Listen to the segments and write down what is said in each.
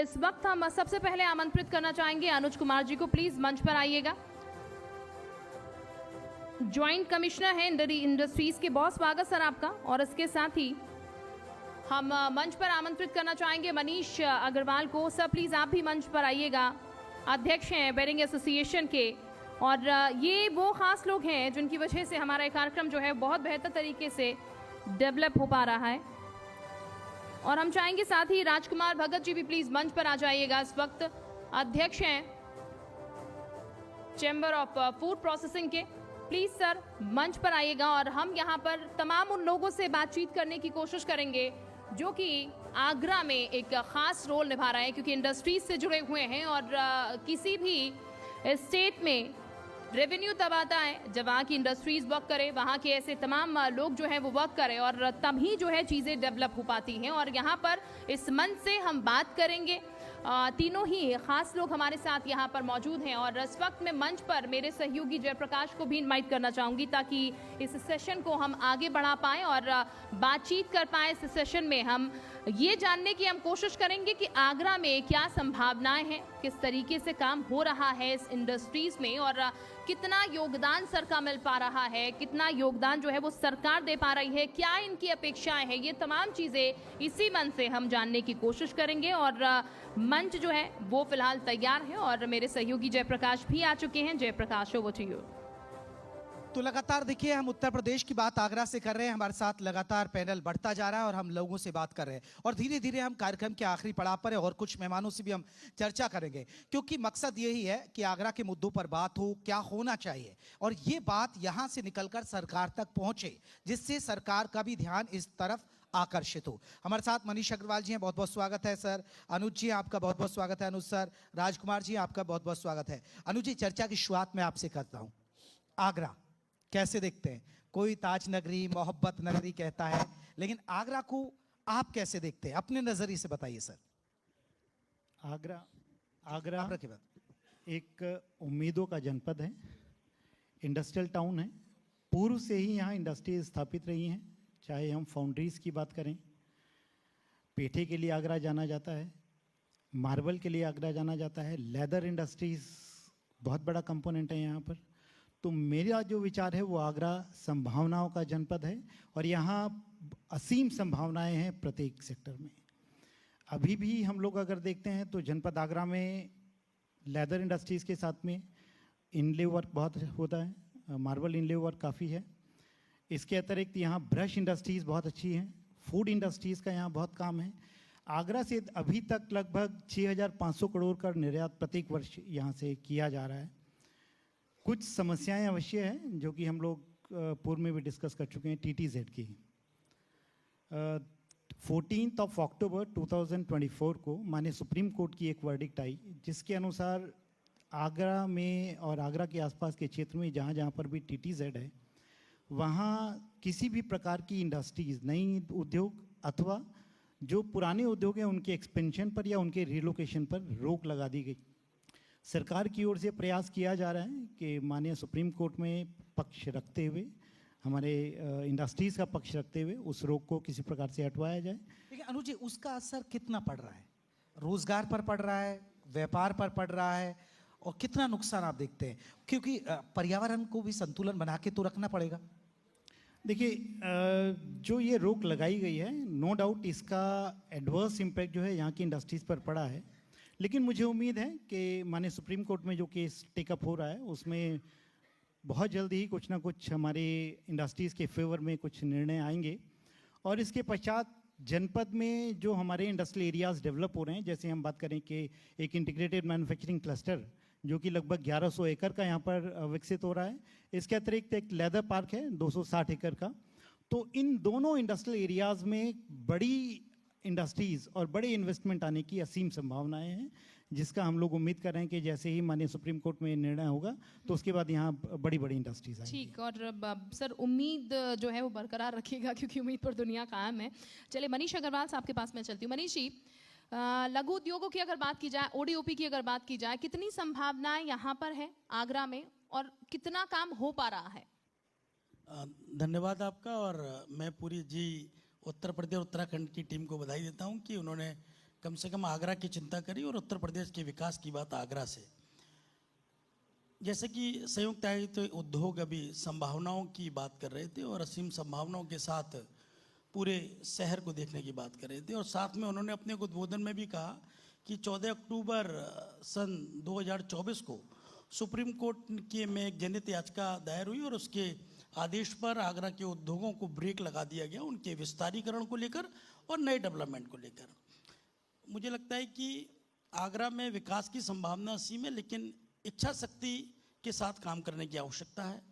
इस वक्त हम सबसे पहले आमंत्रित करना चाहेंगे अनुज कुमार जी को, प्लीज मंच पर आइएगा। ज्वाइंट कमिश्नर हैं इंडस्ट्रीज के। बहुत स्वागत सर आपका। और इसके साथ ही हम मंच पर आमंत्रित करना चाहेंगे मनीष अग्रवाल को। सर प्लीज आप भी मंच पर आइएगा। अध्यक्ष हैं बेरिंग एसोसिएशन के, और ये वो खास लोग हैं जिनकी वजह से हमारा कार्यक्रम जो है बहुत बेहतर तरीके से डेवलप हो पा रहा है। और हम चाहेंगे साथ ही राजकुमार भगत जी भी प्लीज मंच पर आ जाइएगा। इस वक्त अध्यक्ष हैं चैम्बर ऑफ फूड प्रोसेसिंग के। प्लीज सर मंच पर आइएगा और हम यहाँ पर तमाम उन लोगों से बातचीत करने की कोशिश करेंगे जो कि आगरा में एक खास रोल निभा रहे हैं, क्योंकि इंडस्ट्रीज से जुड़े हुए हैं। और किसी भी स्टेट में रेवेन्यू तब आता है जब वहाँ की इंडस्ट्रीज वर्क करे, वहाँ के ऐसे तमाम लोग जो हैं वो वर्क करें, और तभी जो है चीज़ें डेवलप हो पाती हैं। और यहाँ पर इस मंच से हम बात करेंगे। तीनों ही खास लोग हमारे साथ यहाँ पर मौजूद हैं। और इस वक्त मैं मंच पर मेरे सहयोगी जयप्रकाश को भी इनवाइट करना चाहूँगी ताकि इस सेशन को हम आगे बढ़ा पाएँ और बातचीत कर पाएँ। इस सेशन में हम ये जानने की हम कोशिश करेंगे कि आगरा में क्या संभावनाएं हैं, किस तरीके से काम हो रहा है इस इंडस्ट्रीज में, और कितना योगदान सर का मिल पा रहा है, कितना योगदान जो है वो सरकार दे पा रही है, क्या इनकी अपेक्षाएं हैं। ये तमाम चीज़ें इसी मंच से हम जानने की कोशिश करेंगे। और मंच जो है वो फिलहाल तैयार है और मेरे सहयोगी जयप्रकाश भी आ चुके हैं। Jayprakash, over to you. तो लगातार देखिए, हम उत्तर प्रदेश की बात आगरा से कर रहे हैं। हमारे साथ लगातार पैनल बढ़ता जा रहा है और हम लोगों से बात कर रहे हैं, और धीरे धीरे हम कार्यक्रम के आखिरी पड़ाव पर है और कुछ मेहमानों से भी हम चर्चा करेंगे, क्योंकि मकसद यही है कि आगरा के मुद्दों पर बात हो, क्या होना चाहिए, और ये बात यहाँ से निकलकर सरकार तक पहुंचे, जिससे सरकार का भी ध्यान इस तरफ आकर्षित हो। हमारे साथ मनीष अग्रवाल जी हैं, बहुत बहुत स्वागत है सर। अनुज जी आपका बहुत बहुत स्वागत है अनुज सर। राजकुमार जी आपका बहुत बहुत स्वागत है। अनुज जी, चर्चा की शुरुआत मैं आपसे करता हूँ। आगरा कैसे देखते हैं? कोई ताज नगरी, मोहब्बत नगरी कहता है, लेकिन आगरा को आप कैसे देखते हैं? अपने नजरिए से बताइए सर। आगरा के बाद एक उम्मीदों का जनपद है, इंडस्ट्रियल टाउन है। पूर्व से ही यहाँ इंडस्ट्री स्थापित रही हैं। चाहे हम फाउंड्रीज की बात करें, पेठे के लिए आगरा जाना जाता है, मार्बल के लिए आगरा जाना जाता है, लेदर इंडस्ट्रीज बहुत बड़ा कंपोनेंट है यहाँ पर। तो मेरा जो विचार है वो आगरा संभावनाओं का जनपद है, और यहाँ असीम संभावनाएं हैं प्रत्येक सेक्टर में। अभी भी हम लोग अगर देखते हैं तो जनपद आगरा में लेदर इंडस्ट्रीज़ के साथ में इनले वर्क बहुत होता है, मार्बल इनले वर्क काफ़ी है। इसके अतिरिक्त यहाँ ब्रश इंडस्ट्रीज़ बहुत अच्छी हैं, फूड इंडस्ट्रीज़ का यहाँ बहुत काम है। आगरा से अभी तक लगभग 6,500 करोड़ का निर्यात प्रत्येक वर्ष यहाँ से किया जा रहा है। कुछ समस्याएं अवश्य हैं जो कि हम लोग पूर्व में भी डिस्कस कर चुके हैं। TTZ की 14 अक्टूबर 2024 को माननीय सुप्रीम कोर्ट की एक वर्डिक्ट आई, जिसके अनुसार आगरा में और आगरा के आसपास के क्षेत्र में जहाँ जहाँ पर भी TTZ है, वहाँ किसी भी प्रकार की इंडस्ट्रीज़, नई उद्योग अथवा जो पुराने उद्योग हैं उनके एक्सपेंशन पर या उनके रिलोकेशन पर रोक लगा दी गई। सरकार की ओर से प्रयास किया जा रहा है कि माननीय सुप्रीम कोर्ट में पक्ष रखते हुए, हमारे इंडस्ट्रीज़ का पक्ष रखते हुए उस रोक को किसी प्रकार से हटवाया जाए। लेकिन अनुज जी, उसका असर कितना पड़ रहा है? रोजगार पर पड़ रहा है, व्यापार पर पड़ रहा है, और कितना नुकसान आप देखते हैं? क्योंकि पर्यावरण को भी संतुलन बना के तो रखना पड़ेगा। देखिए, जो ये रोक लगाई गई है, नो डाउट इसका एडवर्स इम्पैक्ट जो है यहाँ की इंडस्ट्रीज़ पर पड़ा है। लेकिन मुझे उम्मीद है कि माननीय सुप्रीम कोर्ट में जो केस टेकअप हो रहा है उसमें बहुत जल्दी ही कुछ ना कुछ हमारी इंडस्ट्रीज़ के फेवर में कुछ निर्णय आएंगे। और इसके पश्चात जनपद में जो हमारे इंडस्ट्रियल एरियाज़ डेवलप हो रहे हैं, जैसे हम बात करें कि एक इंटीग्रेटेड मैन्युफैक्चरिंग क्लस्टर जो कि लगभग 1100 एकड़ का यहाँ पर विकसित हो रहा है। इसके अतिरिक्त एक लेदर पार्क है 260 एकड़ का। तो इन दोनों इंडस्ट्रियल एरियाज़ में बड़ी इंडस्ट्रीज़ और बड़े इन्वेस्टमेंट आने की असीम संभावनाएं हैं, जिसका हम लोग उम्मीद कर रहे हैं कि जैसे ही माननीय सुप्रीम कोर्ट में निर्णय होगा तो उसके बाद यहाँ बड़ी बड़ी इंडस्ट्रीज आएंगी। ठीक, और सर उम्मीद जो है वो बरकरार रखिएगा, क्योंकि उम्मीद पर दुनिया कायम है। चलिए मनीष अग्रवाल साहब के पास मैं चलती हूँ। मनीष जी, लघु उद्योगों की अगर बात की जाए, ODOP की अगर बात की जाए, कितनी संभावनाएं यहाँ पर है आगरा में और कितना काम हो पा रहा है? धन्यवाद आपका। और मैं पूरी उत्तर प्रदेश और उत्तराखंड की टीम को बधाई देता हूं कि उन्होंने कम से कम आगरा की चिंता करी और उत्तर प्रदेश के विकास की बात आगरा से। जैसे कि संयुक्त आयुक्त उद्योग अभी संभावनाओं की बात कर रहे थे और असीम संभावनाओं के साथ पूरे शहर को देखने की बात कर रहे थे, और साथ में उन्होंने अपने उद्बोधन में भी कहा कि 14 अक्टूबर सन 2024 को सुप्रीम कोर्ट के में एक जनहित याचिका दायर हुई और उसके आदेश पर आगरा के उद्योगों को ब्रेक लगा दिया गया, उनके विस्तारीकरण को लेकर और नए डेवलपमेंट को लेकर। मुझे लगता है कि आगरा में विकास की संभावना असीम है, लेकिन इच्छा शक्ति के साथ काम करने की आवश्यकता है।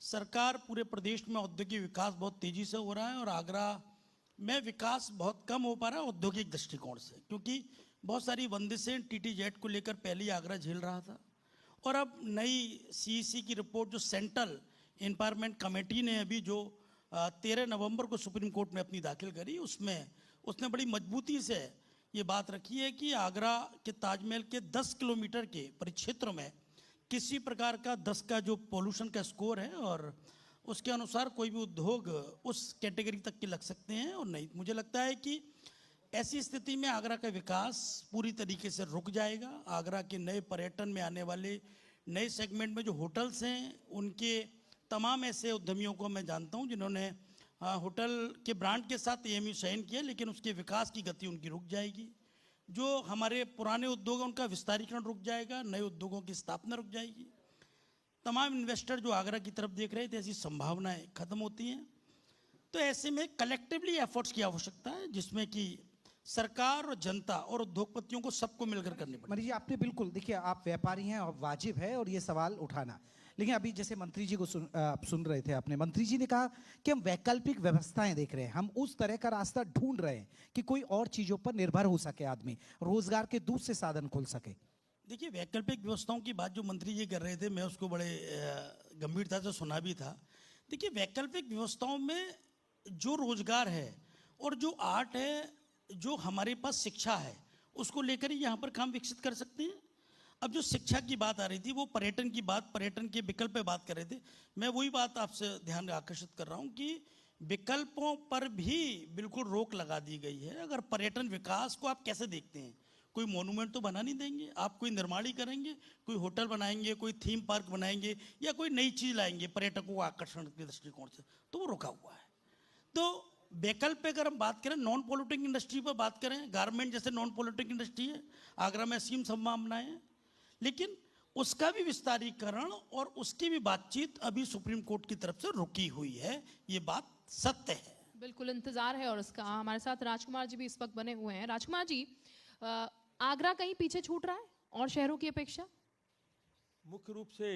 सरकार पूरे प्रदेश में औद्योगिक विकास बहुत तेजी से हो रहा है और आगरा में विकास बहुत कम हो पा रहा है औद्योगिक दृष्टिकोण से, क्योंकि बहुत सारी बंदिशें TTZ को लेकर पहले ही आगरा झेल रहा था, और अब नई CEC की रिपोर्ट जो सेंट्रल एनवायरमेंट कमेटी ने अभी जो 13 नवंबर को सुप्रीम कोर्ट में अपनी दाखिल करी, उसमें उसने बड़ी मजबूती से ये बात रखी है कि आगरा के ताजमहल के 10 किलोमीटर के परिक्षेत्र में किसी प्रकार का 10 का जो पोल्यूशन का स्कोर है, और उसके अनुसार कोई भी उद्योग उस कैटेगरी तक के लग सकते हैं और नहीं। मुझे लगता है कि ऐसी स्थिति में आगरा का विकास पूरी तरीके से रुक जाएगा। आगरा के नए पर्यटन में आने वाले नए सेगमेंट में जो होटल्स हैं, उनके तमाम ऐसे उद्यमियों को मैं जानता हूं जिन्होंने होटल के ब्रांड के साथ AMU साइन किया, लेकिन उसके विकास की गति उनकी रुक जाएगी। जो हमारे पुराने उद्योग हैं उनका विस्तारीकरण रुक जाएगा, नए उद्योगों की स्थापना रुक जाएगी। तमाम इन्वेस्टर जो आगरा की तरफ देख रहे थे, ऐसी संभावनाएं खत्म होती हैं। तो ऐसे में कलेक्टिवली एफर्ट्स की आवश्यकता है, जिसमें कि सरकार और जनता और उद्योगपतियों को सबको मिलकर करने पड़ेंगे। मनीष जी, आपने बिल्कुल, देखिए आप व्यापारी हैं और वाजिब है और ये सवाल उठाना, लेकिन अभी जैसे मंत्री जी को सुन रहे थे आपने, मंत्री जी ने कहा कि हम वैकल्पिक व्यवस्थाएं देख रहे हैं, हम उस तरह का रास्ता ढूंढ रहे हैं कि कोई और चीजों पर निर्भर हो सके, आदमी रोजगार के दूसरे साधन खोल सके। देखिए, वैकल्पिक व्यवस्थाओं की बात जो मंत्री जी कर रहे थे, मैं उसको बड़े गंभीरता से सुना भी था। देखिए, वैकल्पिक व्यवस्थाओं में जो रोजगार है और जो आर्ट है, जो हमारे पास शिक्षा है, उसको लेकर ही यहाँ पर काम विकसित कर सकते हैं। अब जो शिक्षा की बात आ रही थी, वो पर्यटन की बात, पर्यटन के विकल्प पे बात कर रहे थे। मैं वही बात आपसे ध्यान आकर्षित कर रहा हूँ कि विकल्पों पर भी बिल्कुल रोक लगा दी गई है। अगर पर्यटन विकास को आप कैसे देखते हैं? कोई मोनूमेंट तो बना नहीं देंगे आप, कोई निर्माण ही करेंगे, कोई होटल बनाएंगे, कोई थीम पार्क बनाएंगे या कोई नई चीज लाएंगे पर्यटकों को आकर्षण के दृष्टिकोण से, तो वो रुका हुआ है। तो वैकल्प पे अगर हम बात करें, नॉन पॉल्यूटिंग इंडस्ट्री पर बात करें, गारमेंट जैसे नॉन पॉल्यूटिंग इंडस्ट्री है, आगरा में असीम संभावनाएं हैं, लेकिन उसका भी विस्तारीकरण और उसकी भी बातचीत अभी सुप्रीम कोर्ट की तरफ से रुकी हुई है। ये बात सत्य है, बिल्कुल इंतजार है और उसका। हमारे साथ राजकुमार जी भी इस वक्त बने हुए हैं। राजकुमार जी, आगरा कहीं पीछे छूट रहा है और शहरों की अपेक्षा? मुख्य रूप से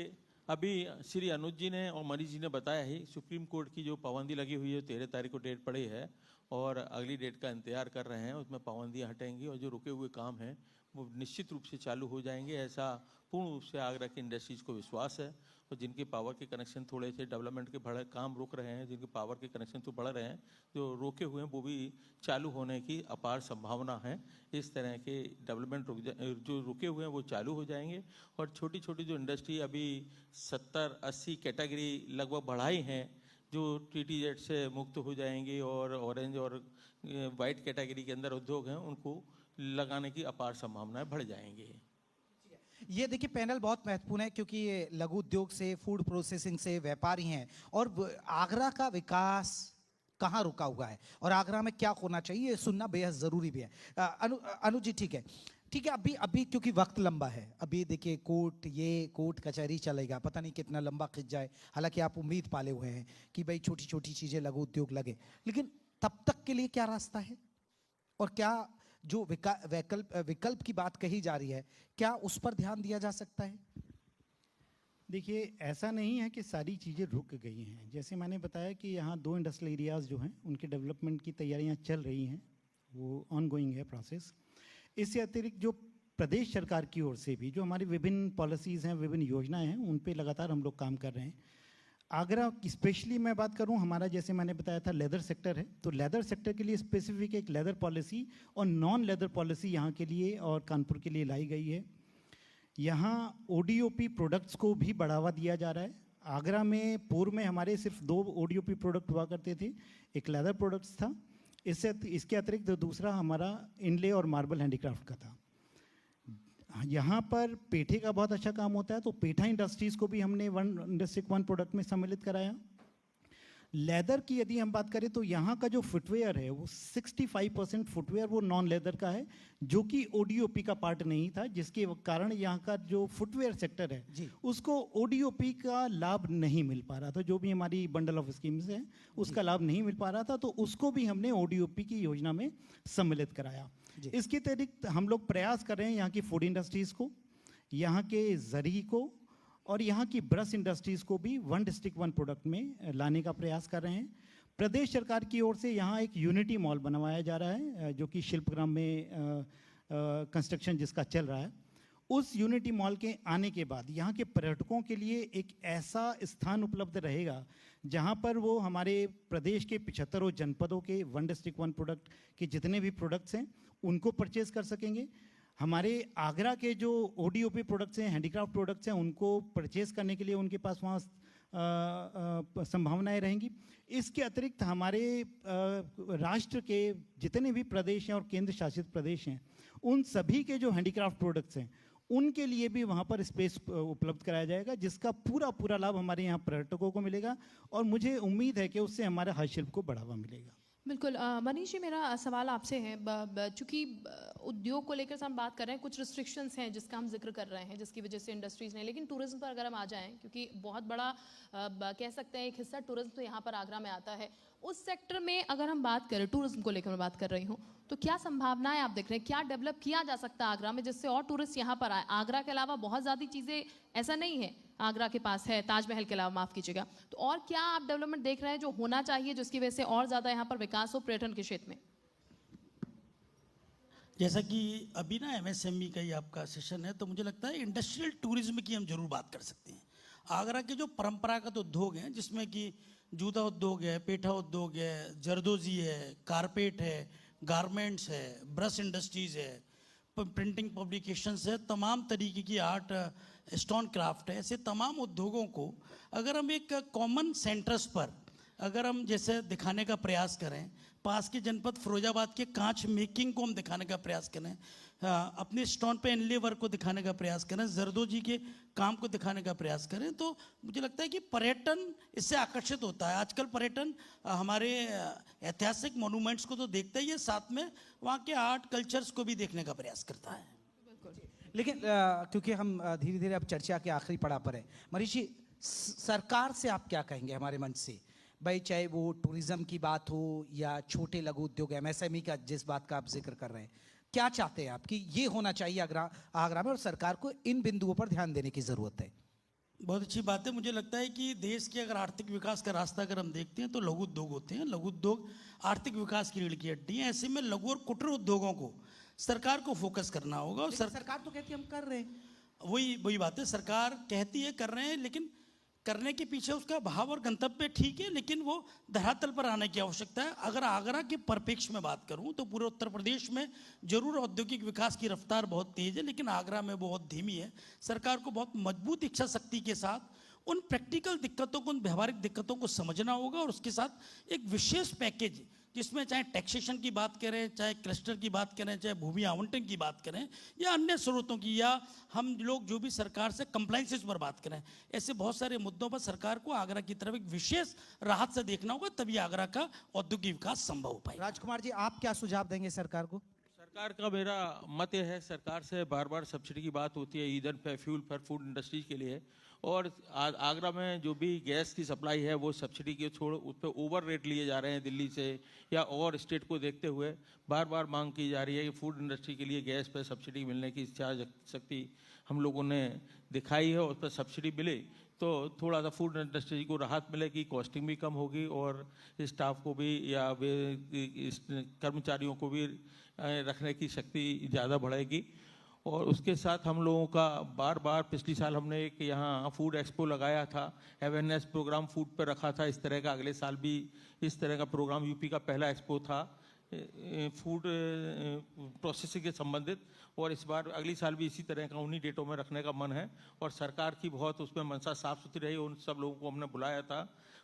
अभी श्री अनुज जी ने और मनीष जी ने बताया ही, सुप्रीम कोर्ट की जो पाबंदी लगी हुई है, 13 तारीख को डेट पड़ी है और अगली डेट का इंतजार कर रहे हैं। उसमें पाबंदियां हटेंगी और जो रुके हुए काम हैं वो निश्चित रूप से चालू हो जाएंगे, ऐसा पूर्ण रूप से आगरा की इंडस्ट्रीज को विश्वास है। और जिनके पावर के कनेक्शन थोड़े से डेवलपमेंट के बढ़े काम रुक रहे हैं, जिनके पावर के कनेक्शन तो बढ़ रहे हैं, जो रोके हुए हैं वो भी चालू होने की अपार संभावना है। इस तरह के डेवलपमेंट जो रुके हुए हैं वो चालू हो जाएंगे। और छोटी छोटी जो इंडस्ट्री अभी 70-80 कैटेगरी लगभग बढ़ाई हैं, जो TTZ से मुक्त हो जाएंगी और ऑरेंज और वाइट कैटेगरी के अंदर उद्योग हैं, उनको लगाने की अपार संभावनाएं बढ़ जाएंगी। ये देखिए, पैनल बहुत महत्वपूर्ण है क्योंकि ये लघु उद्योग से, फूड प्रोसेसिंग से व्यापारी हैं, और आगरा का विकास कहाँ रुका हुआ है और आगरा में क्या होना चाहिए, ये सुनना बेहद जरूरी भी है। अनु जी, ठीक है, अभी क्योंकि वक्त लंबा है, अभी देखिए कोर्ट कचहरी चलेगा, पता नहीं कितना लंबा खिंच जाए। हालांकि आप उम्मीद पाले हुए हैं कि भाई छोटी छोटी चीजें लघु उद्योग लगे, लेकिन तब तक के लिए क्या रास्ता है और क्या जो विकल्प की बात कही जा रही है, क्या उस पर ध्यान दिया जा सकता है? देखिए, ऐसा नहीं है कि सारी चीज़ें रुक गई हैं। जैसे मैंने बताया कि यहाँ 2 इंडस्ट्रियल एरियाज़ जो हैं उनके डेवलपमेंट की तैयारियाँ चल रही हैं, वो ऑनगोइंग है प्रोसेस। इससे अतिरिक्त जो प्रदेश सरकार की ओर से भी जो हमारी विभिन्न पॉलिसीज़ हैं, विभिन्न योजनाएं हैं, उन पे लगातार हम लोग काम कर रहे हैं। आगरा की स्पेशली मैं बात करूं, हमारा जैसे मैंने बताया था लेदर सेक्टर है, तो लेदर सेक्टर के लिए स्पेसिफिक एक लेदर पॉलिसी और नॉन लेदर पॉलिसी यहाँ के लिए और कानपुर के लिए लाई गई है। यहाँ ODOP प्रोडक्ट्स को भी बढ़ावा दिया जा रहा है। आगरा में पूर्व में हमारे सिर्फ 2 ODOP प्रोडक्ट हुआ करते थे, एक लेदर प्रोडक्ट्स था, इसके अतिरिक्त दूसरा हमारा इनले और मार्बल हैंडीक्राफ्ट का था। यहाँ पर पेठे का बहुत अच्छा काम होता है, तो पेठा इंडस्ट्रीज़ को भी हमने वन डिस्ट्रिक्ट वन प्रोडक्ट में सम्मिलित कराया। लेदर की यदि हम बात करें तो यहाँ का जो फुटवेयर है वो 65% फुटवेयर वो नॉन लेदर का है, जो कि ओडीओपी का पार्ट नहीं था, जिसके कारण यहाँ का जो फुटवेयर सेक्टर है उसको ओडीओपी का लाभ नहीं मिल पा रहा था। जो भी हमारी बंडल ऑफ स्कीम्स है उसका लाभ नहीं मिल पा रहा था, तो उसको भी हमने ओडीओपी की योजना में सम्मिलित कराया। इसके अतिरिक्त हम लोग प्रयास कर रहे हैं यहाँ की फूड इंडस्ट्रीज़ को, यहाँ के जरी को और यहाँ की ब्रश इंडस्ट्रीज़ को भी वन डिस्ट्रिक्ट वन प्रोडक्ट में लाने का प्रयास कर रहे हैं। प्रदेश सरकार की ओर से यहाँ एक यूनिटी मॉल बनवाया जा रहा है, जो कि शिल्पग्राम में कंस्ट्रक्शन जिसका चल रहा है। उस यूनिटी मॉल के आने के बाद यहाँ के पर्यटकों के लिए एक ऐसा स्थान उपलब्ध रहेगा जहाँ पर वो हमारे प्रदेश के 75 जनपदों के वन डिस्ट्रिक्ट वन प्रोडक्ट के जितने भी प्रोडक्ट्स हैं उनको परचेज कर सकेंगे। हमारे आगरा के जो ओडीओपी प्रोडक्ट्स हैं, हैंडीक्राफ्ट प्रोडक्ट्स हैं, उनको परचेज करने के लिए उनके पास वहाँ संभावनाएं रहेंगी। इसके अतिरिक्त हमारे राष्ट्र के जितने भी प्रदेश हैं और केंद्र शासित प्रदेश हैं, उन सभी के जो हैंडीक्राफ्ट प्रोडक्ट्स हैं उनके लिए भी वहाँ पर स्पेस उपलब्ध कराया जाएगा, जिसका पूरा लाभ हमारे यहाँ पर्यटकों को मिलेगा और मुझे उम्मीद है कि उससे हमारे हस्तशिल्प को बढ़ावा मिलेगा। बिल्कुल। मनीष जी, मेरा सवाल आपसे है, चूंकि उद्योग को लेकर हम बात कर रहे हैं, कुछ रिस्ट्रिक्शंस हैं जिसका हम जिक्र कर रहे हैं, जिसकी वजह से इंडस्ट्रीज नहीं, लेकिन टूरिज्म पर अगर हम आ जाएं, क्योंकि बहुत बड़ा कह सकते हैं एक हिस्सा टूरिज्म तो यहाँ पर आगरा में आता है, उस सेक्टर में अगर हम बात करें, टूरिज्म को लेकर मैं बात कर रही हूँ, तो क्या संभावनाएं आप देख रहे हैं, क्या डेवलप किया जा सकता है आगरा में जिससे और टूरिस्ट यहाँ पर आए? आगरा के अलावा बहुत ज़्यादा चीज़ें ऐसा नहीं है आगरा के पास है, ताजमहल के अलावा, माफ़ कीजिएगा, तो और क्या आप डेवलपमेंट देख रहे हैं जो होना चाहिए जिसकी वजह से और ज़्यादा यहाँ पर विकास हो पर्यटन के क्षेत्र में? जैसा कि अभी ना एमएसएमई का ही आपका सेशन है, तो मुझे लगता है इंडस्ट्रियल टूरिज्म की हम जरूर बात कर सकते हैं। आगरा के जो परंपरागत उद्योग हैं, जिसमें कि जूता उद्योग है, पेठा उद्योग है, जरदोजी है, कारपेट है, गारमेंट्स है, ब्रश इंडस्ट्रीज़ है, प्रिंटिंग पब्लिकेशंस है, तमाम तरीके की आर्ट, स्टोन क्राफ्ट है, ऐसे तमाम उद्योगों को अगर हम एक कॉमन सेंटर्स पर अगर हम जैसे दिखाने का प्रयास करें, पास के जनपद फिरोजाबाद के कांच मेकिंग को हम दिखाने का प्रयास करें, अपने स्टोन पे इनले वर्क को दिखाने का प्रयास करें, जरदोजी के काम को दिखाने का प्रयास करें, तो मुझे लगता है कि पर्यटन इससे आकर्षित होता है। आजकल पर्यटन हमारे ऐतिहासिक मोनूमेंट्स को तो देखता ही है, साथ में वहाँ के आर्ट कल्चर्स को भी देखने का प्रयास करता है। लेकिन क्योंकि हम धीरे धीरे अब चर्चा के आखिरी पड़ाव पर है, मनीष जी, सरकार से आप क्या कहेंगे हमारे मंच से, भाई चाहे वो टूरिज्म की बात हो या छोटे लघु उद्योग, एमएसएमई का जिस बात का आप जिक्र कर रहे हैं, क्या चाहते हैं आप कि ये होना चाहिए आगरा में और सरकार को इन बिंदुओं पर ध्यान देने की जरूरत है? बहुत अच्छी बात है। मुझे लगता है कि देश के अगर आर्थिक विकास का रास्ता अगर हम देखते हैं तो लघु उद्योग होते हैं। लघु उद्योग आर्थिक विकास की रीढ़ की हड्डी है। ऐसे में लघु और कुटीर उद्योगों को सरकार को फोकस करना होगा। और सरकार तो कहती है हम कर रहे हैं, वही बात है, सरकार कहती है कर रहे हैं, लेकिन करने के पीछे उसका भाव और गंतव्य ठीक है, लेकिन वो धरातल पर आने की आवश्यकता है। अगर आगरा के परिप्रेक्ष्य में बात करूं तो पूरे उत्तर प्रदेश में जरूर औद्योगिक विकास की रफ्तार बहुत तेज है, लेकिन आगरा में बहुत धीमी है। सरकार को बहुत मजबूत इच्छा शक्ति के साथ उन प्रैक्टिकल दिक्कतों को, उन व्यवहारिक दिक्कतों को समझना होगा और उसके साथ एक विशेष पैकेज, जिसमें चाहे टैक्सेशन की बात करें, चाहे क्लस्टर की बात करें, चाहे भूमि आवंटन की बात करें या अन्य स्रोतों की, या हम लोग जो भी सरकार से कंप्लाइंसेस पर बात करें, ऐसे बहुत सारे मुद्दों पर सरकार को आगरा की तरफ एक विशेष राहत से देखना होगा, तभी आगरा का औद्योगिक विकास संभव हो पाएगा। राजकुमार जी, आप क्या सुझाव देंगे सरकार को? सरकार का मेरा मत यह है, सरकार से बार बार सब्सिडी की बात होती है ईंधन पे, फ्यूल पर, फूड इंडस्ट्रीज के लिए, और आगरा में जो भी गैस की सप्लाई है वो सब्सिडी के छोड़ उस पर ओवर रेट लिए जा रहे हैं दिल्ली से या और स्टेट को देखते हुए। बार बार मांग की जा रही है कि फूड इंडस्ट्री के लिए गैस पर सब्सिडी मिलने की इच्छा शक्ति हम लोगों ने दिखाई है, उस पर सब्सिडी मिले तो थोड़ा सा फूड इंडस्ट्री को राहत मिलेगी, कॉस्टिंग भी कम होगी और स्टाफ को भी या कर्मचारियों को भी रखने की शक्ति ज़्यादा बढ़ेगी। और उसके साथ हम लोगों का बार बार, पिछली साल हमने एक यहाँ फूड एक्सपो लगाया था, अवेयरनेस प्रोग्राम फूड पर रखा था, इस तरह का अगले साल भी इस तरह का प्रोग्राम, यूपी का पहला एक्सपो था फूड प्रोसेसिंग के संबंधित, और इस बार अगली साल भी इसी तरह का उन्हीं डेटों में रखने का मन है। और सरकार की बहुत उसमें मंशा साफ सुथरी रही, उन सब लोगों को हमने बुलाया था,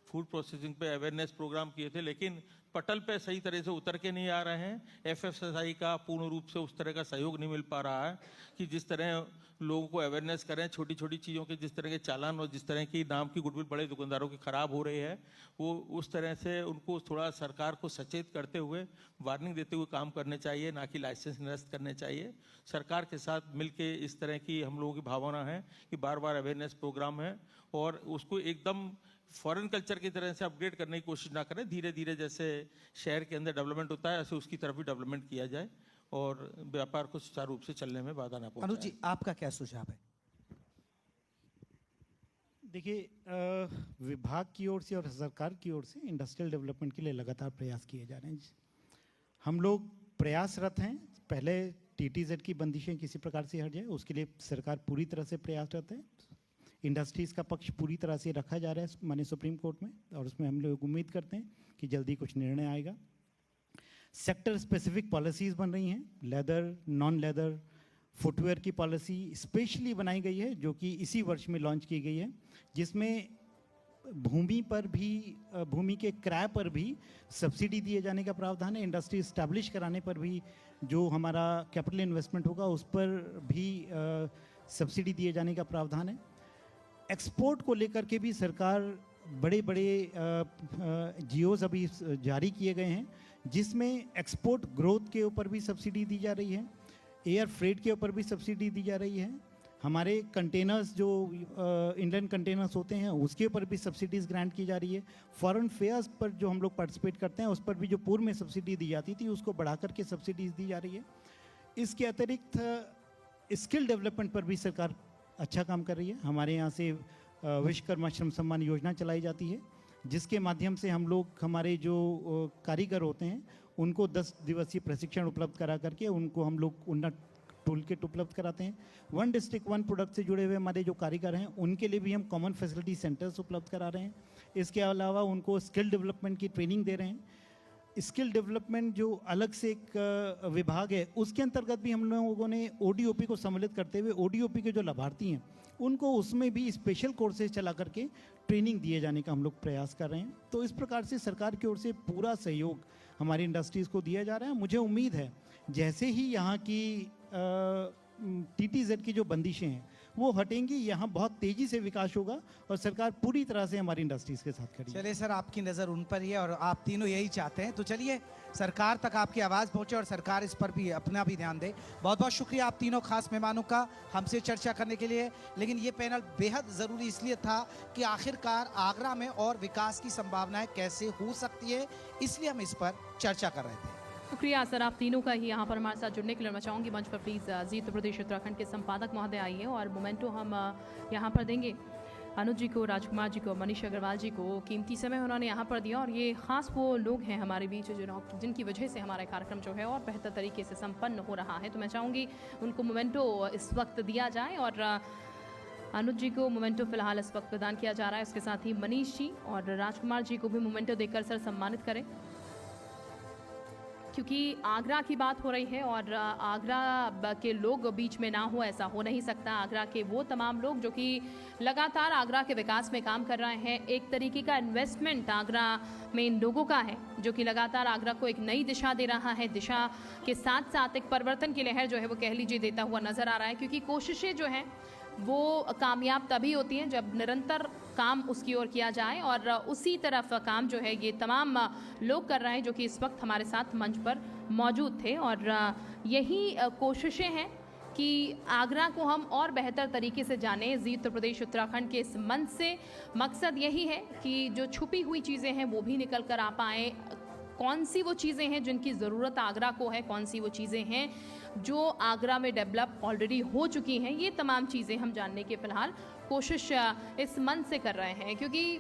फूड प्रोसेसिंग पे अवेयरनेस प्रोग्राम किए थे, लेकिन पटल पे सही तरह से उतर के नहीं आ रहे हैं। एफएसएसआई का पूर्ण रूप से उस तरह का सहयोग नहीं मिल पा रहा है कि जिस तरह लोगों को अवेयरनेस करें, छोटी छोटी चीज़ों के जिस तरह के चालान और जिस तरह की नाम की गुडविल बड़े दुकानदारों की खराब हो रही है, वो उस तरह से उनको थोड़ा सरकार को सचेत करते हुए वार्निंग देते हुए काम करने चाहिए, ना कि लाइसेंस निरस्त करने चाहिए। सरकार के साथ मिलके इस तरह की हम लोगों की भावना है कि बार बार अवेयरनेस प्रोग्राम है और उसको एकदम फॉरेन कल्चर की तरह से अपग्रेड करने की कोशिश ना करें। धीरे धीरे जैसे शहर के अंदर डेवलपमेंट होता है ऐसे उसकी तरफ भी डेवलपमेंट किया जाए और व्यापार को सुचारू रूप से चलने में बाधा ना अनुज पहुंचे। जी, आपका क्या सुझाव है? देखिए, विभाग की ओर से और सरकार की ओर से इंडस्ट्रियल डेवलपमेंट के लिए लगातार प्रयास किए जा रहे हैं। हम लोग प्रयासरत हैं। पहले टीटीजेड की बंदिशें किसी प्रकार से हट जाए, उसके लिए सरकार पूरी तरह से प्रयासरत है। इंडस्ट्रीज का पक्ष पूरी तरह से रखा जा रहा है माननीय सुप्रीम कोर्ट में, और उसमें हम लोग उम्मीद करते हैं कि जल्दी कुछ निर्णय आएगा। सेक्टर स्पेसिफिक पॉलिसीज़ बन रही हैं। लेदर, नॉन लेदर, फुटवेयर की पॉलिसी स्पेशली बनाई गई है, जो कि इसी वर्ष में लॉन्च की गई है, जिसमें भूमि पर भी, भूमि के किराए पर भी सब्सिडी दिए जाने का प्रावधान है। इंडस्ट्री इस्टेब्लिश कराने पर भी जो हमारा कैपिटल इन्वेस्टमेंट होगा उस पर भी सब्सिडी दिए जाने का प्रावधान है। एक्सपोर्ट को लेकर के भी सरकार बड़े बड़े जियोज अभी जारी किए गए हैं, जिसमें एक्सपोर्ट ग्रोथ के ऊपर भी सब्सिडी दी जा रही है, एयर फ्रेट के ऊपर भी सब्सिडी दी जा रही है, हमारे कंटेनर्स जो इंडियन कंटेनर्स होते हैं उसके ऊपर भी सब्सिडीज़ ग्रांट की जा रही है। फॉरेन फेयर्स पर जो हम लोग पार्टिसिपेट करते हैं उस पर भी जो पूर्व में सब्सिडी दी जाती थी उसको बढ़ा करके सब्सिडीज़ दी जा रही है। इसके अतिरिक्त स्किल डेवलपमेंट पर भी सरकार अच्छा काम कर रही है। हमारे यहाँ से विश्वकर्मा श्रम सम्मान योजना चलाई जाती है, जिसके माध्यम से हम लोग हमारे जो कारीगर होते हैं उनको 10 दिवसीय प्रशिक्षण उपलब्ध करा करके उनको हम लोग उन्नत टूल किट उपलब्ध कराते हैं। वन डिस्ट्रिक्ट वन प्रोडक्ट से जुड़े हुए हमारे जो कारीगर हैं उनके लिए भी हम कॉमन फैसिलिटी सेंटर्स उपलब्ध करा रहे हैं। इसके अलावा उनको स्किल डेवलपमेंट की ट्रेनिंग दे रहे हैं। स्किल डेवलपमेंट जो अलग से एक विभाग है उसके अंतर्गत भी हम लोगों ने ओडीओपी को सम्मिलित करते हुए ओडीओपी के जो लाभार्थी हैं उनको उसमें भी स्पेशल कोर्सेज चला करके ट्रेनिंग दिए जाने का हम लोग प्रयास कर रहे हैं। तो इस प्रकार से सरकार की ओर से पूरा सहयोग हमारी इंडस्ट्रीज़ को दिया जा रहा है। मुझे उम्मीद है जैसे ही यहाँ की टीटीजेड की जो बंदिशें हैं वो हटेंगी, यहाँ बहुत तेजी से विकास होगा और सरकार पूरी तरह से हमारी इंडस्ट्रीज के साथ खड़ी है। चलिए सर, आपकी नज़र उन पर ही है और आप तीनों यही चाहते हैं, तो चलिए सरकार तक आपकी आवाज़ पहुंचे और सरकार इस पर भी अपना भी ध्यान दे। बहुत बहुत शुक्रिया आप तीनों खास मेहमानों का हमसे चर्चा करने के लिए। लेकिन ये पैनल बेहद ज़रूरी इसलिए था कि आखिरकार आगरा में और विकास की संभावनाएं कैसे हो सकती है, इसलिए हम इस पर चर्चा कर रहे थे। शुक्रिया सर आप तीनों का ही यहाँ पर हमारे साथ जुड़ने के लिए। मैं चाहूँगी मंच पर प्लीज़ जी उत्तर प्रदेश उत्तराखंड के संपादक महोदय आइए और मोमेंटो हम यहाँ पर देंगे अनुज जी को, राजकुमार जी को, मनीष अग्रवाल जी को। कीमती समय उन्होंने यहाँ पर दिया और ये ख़ास वो लोग हैं हमारे बीच जिनकी वजह से हमारा कार्यक्रम जो है और बेहतर तरीके से संपन्न हो रहा है। तो मैं चाहूँगी उनको मोमेंटो इस वक्त दिया जाए और अनुज जी को मोमेंटो फिलहाल इस वक्त प्रदान किया जा रहा है। इसके साथ ही मनीष जी और राजकुमार जी को भी मोमेंटो देकर सर सम्मानित करें, क्योंकि आगरा की बात हो रही है और आगरा के लोग बीच में ना हो ऐसा हो नहीं सकता। आगरा के वो तमाम लोग जो कि लगातार आगरा के विकास में काम कर रहे हैं, एक तरीके का इन्वेस्टमेंट आगरा में इन लोगों का है जो कि लगातार आगरा को एक नई दिशा दे रहा है। दिशा के साथ साथ एक परिवर्तन की लहर जो है वो कह लीजिए देता हुआ नजर आ रहा है, क्योंकि कोशिशें जो हैं वो कामयाब तभी होती हैं जब निरंतर काम उसकी ओर किया जाए और उसी तरफ काम जो है ये तमाम लोग कर रहे हैं जो कि इस वक्त हमारे साथ मंच पर मौजूद थे। और यही कोशिशें हैं कि आगरा को हम और बेहतर तरीके से जानें। जी उत्तर प्रदेश उत्तराखंड के इस मंच से मकसद यही है कि जो छुपी हुई चीज़ें हैं वो भी निकल कर आ पाएँ। कौन सी वो चीज़ें हैं जिनकी ज़रूरत आगरा को है, कौन सी वो चीज़ें हैं जो आगरा में डेवलप ऑलरेडी हो चुकी हैं, ये तमाम चीज़ें हम जानने की फ़िलहाल कोशिश इस मंच से कर रहे हैं। क्योंकि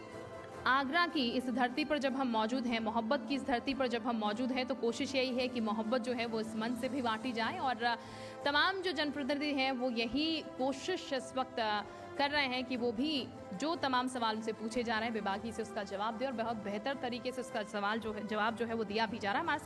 आगरा की इस धरती पर जब हम मौजूद हैं, मोहब्बत की इस धरती पर जब हम मौजूद हैं, तो कोशिश यही है कि मोहब्बत जो है वो इस मंच से भी बांटी जाए। और तमाम जो जनप्रतिनिधि हैं वो यही कोशिश इस वक्त कर रहे हैं कि वो भी जो तमाम सवाल उनसे पूछे जा रहे हैं बेबाकी से उसका जवाब दे और बहुत बेहतर तरीके से उसका जवाब जो है वो दिया भी जा रहा है। हमारे